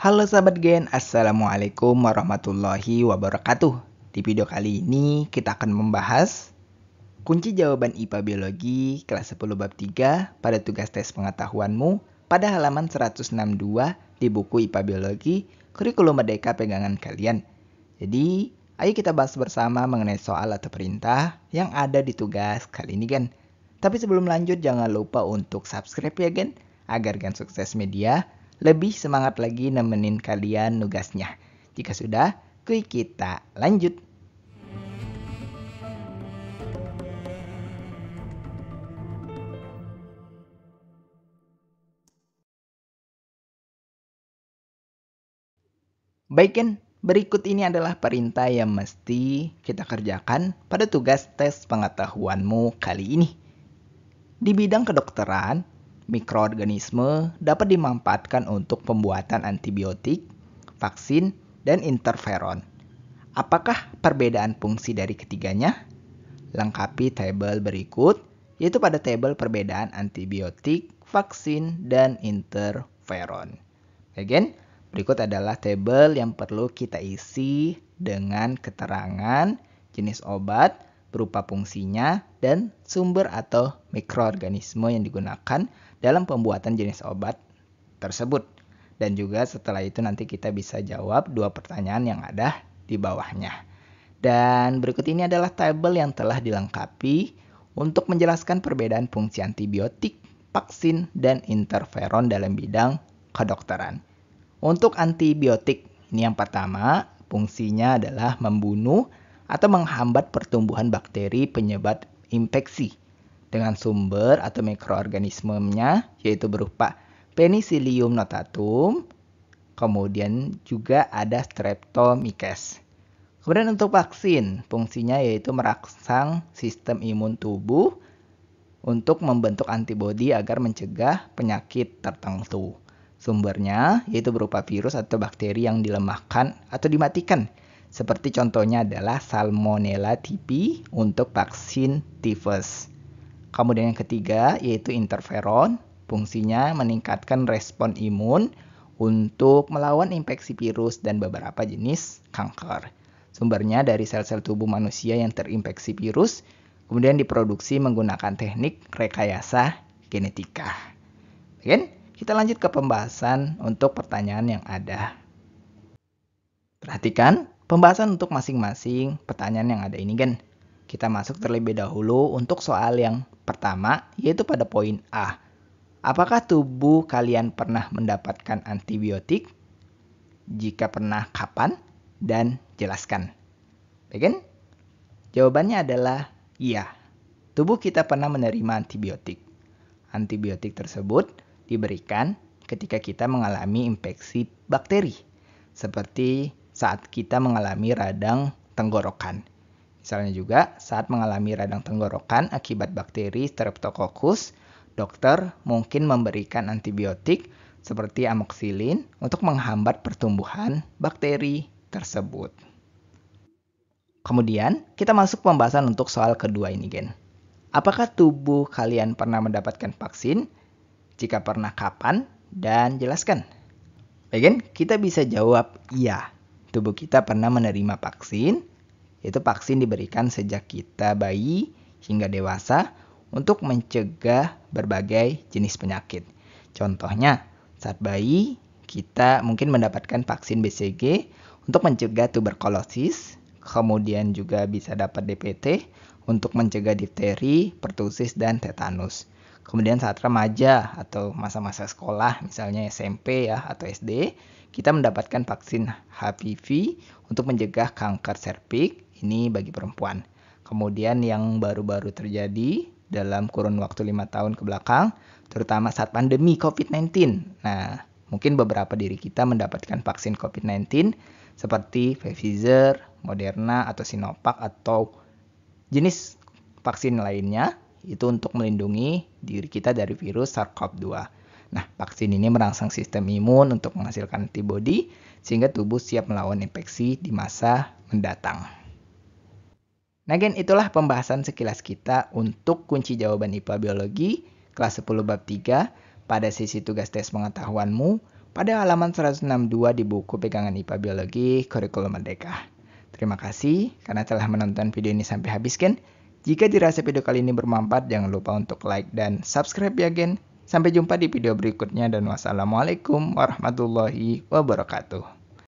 Halo sahabat Gen, Assalamualaikum warahmatullahi wabarakatuh. Di video kali ini kita akan membahas kunci jawaban IPA Biologi kelas 10 bab 3 pada tugas tes pengetahuanmu pada halaman 162 di buku IPA Biologi Kurikulum Merdeka Pegangan Kalian. Jadi, ayo kita bahas bersama mengenai soal atau perintah yang ada di tugas kali ini, Gen. Tapi sebelum lanjut, jangan lupa untuk subscribe ya, Gen, agar Gen Sukses Media lebih semangat lagi nemenin kalian nugasnya. Jika sudah, kuy kita lanjut. Baik Ken, berikut ini adalah perintah yang mesti kita kerjakan pada tugas tes pengetahuanmu kali ini. Di bidang kedokteran, mikroorganisme dapat dimanfaatkan untuk pembuatan antibiotik, vaksin, dan interferon. Apakah perbedaan fungsi dari ketiganya? Lengkapi tabel berikut, yaitu pada tabel perbedaan antibiotik, vaksin, dan interferon. Again, berikut adalah tabel yang perlu kita isi dengan keterangan jenis obat, berupa fungsinya, dan sumber atau mikroorganisme yang digunakan dalam pembuatan jenis obat tersebut. Dan juga setelah itu nanti kita bisa jawab dua pertanyaan yang ada di bawahnya. Dan berikut ini adalah tabel yang telah dilengkapi untuk menjelaskan perbedaan fungsi antibiotik, vaksin, dan interferon dalam bidang kedokteran. Untuk antibiotik, ini yang pertama, fungsinya adalah membunuh atau menghambat pertumbuhan bakteri penyebab infeksi dengan sumber atau mikroorganismenya yaitu berupa Penicillium notatum, kemudian juga ada Streptomyces. Kemudian untuk vaksin, fungsinya yaitu merangsang sistem imun tubuh untuk membentuk antibodi agar mencegah penyakit tertentu. Sumbernya yaitu berupa virus atau bakteri yang dilemahkan atau dimatikan. Seperti contohnya adalah Salmonella typhi untuk vaksin tifus. Kemudian yang ketiga yaitu interferon. Fungsinya meningkatkan respon imun untuk melawan infeksi virus dan beberapa jenis kanker. Sumbernya dari sel-sel tubuh manusia yang terinfeksi virus, kemudian diproduksi menggunakan teknik rekayasa genetika. Oke, kita lanjut ke pembahasan untuk pertanyaan yang ada. Perhatikan pembahasan untuk masing-masing pertanyaan yang ada ini, Gen. Kita masuk terlebih dahulu untuk soal yang pertama, yaitu pada poin A. Apakah tubuh kalian pernah mendapatkan antibiotik? Jika pernah, kapan? Dan jelaskan. Baik, Gen? Jawabannya adalah iya. Tubuh kita pernah menerima antibiotik. Antibiotik tersebut diberikan ketika kita mengalami infeksi bakteri, seperti saat kita mengalami radang tenggorokan. Misalnya juga saat mengalami radang tenggorokan akibat bakteri Streptococcus, dokter mungkin memberikan antibiotik seperti amoxicillin untuk menghambat pertumbuhan bakteri tersebut. Kemudian kita masuk pembahasan untuk soal kedua ini, Gen. Apakah tubuh kalian pernah mendapatkan vaksin? Jika pernah, kapan? Dan jelaskan. Baik, Gen, kita bisa jawab iya. Tubuh kita pernah menerima vaksin, yaitu vaksin diberikan sejak kita bayi hingga dewasa untuk mencegah berbagai jenis penyakit. Contohnya, saat bayi kita mungkin mendapatkan vaksin BCG untuk mencegah tuberkulosis, kemudian juga bisa dapat DPT untuk mencegah difteri, pertusis, dan tetanus. Kemudian saat remaja atau masa-masa sekolah, misalnya SMP ya atau SD, kita mendapatkan vaksin HPV untuk mencegah kanker serviks, ini bagi perempuan. Kemudian yang baru-baru terjadi dalam kurun waktu 5 tahun ke belakang, terutama saat pandemi COVID-19. Nah, mungkin beberapa diri kita mendapatkan vaksin COVID-19 seperti Pfizer, Moderna, atau Sinovac, atau jenis vaksin lainnya, itu untuk melindungi diri kita dari virus SARS-CoV-2. Nah, vaksin ini merangsang sistem imun untuk menghasilkan antibodi sehingga tubuh siap melawan infeksi di masa mendatang. Nah, Gen, itulah pembahasan sekilas kita untuk kunci jawaban IPA Biologi kelas 10 bab 3 pada sesi tugas tes pengetahuanmu pada halaman 162 di buku pegangan IPA Biologi Kurikulum Merdeka. Terima kasih karena telah menonton video ini sampai habis, Gen. Jika dirasa video kali ini bermanfaat, jangan lupa untuk like dan subscribe ya, Gen. Sampai jumpa di video berikutnya dan wassalamualaikum warahmatullahi wabarakatuh.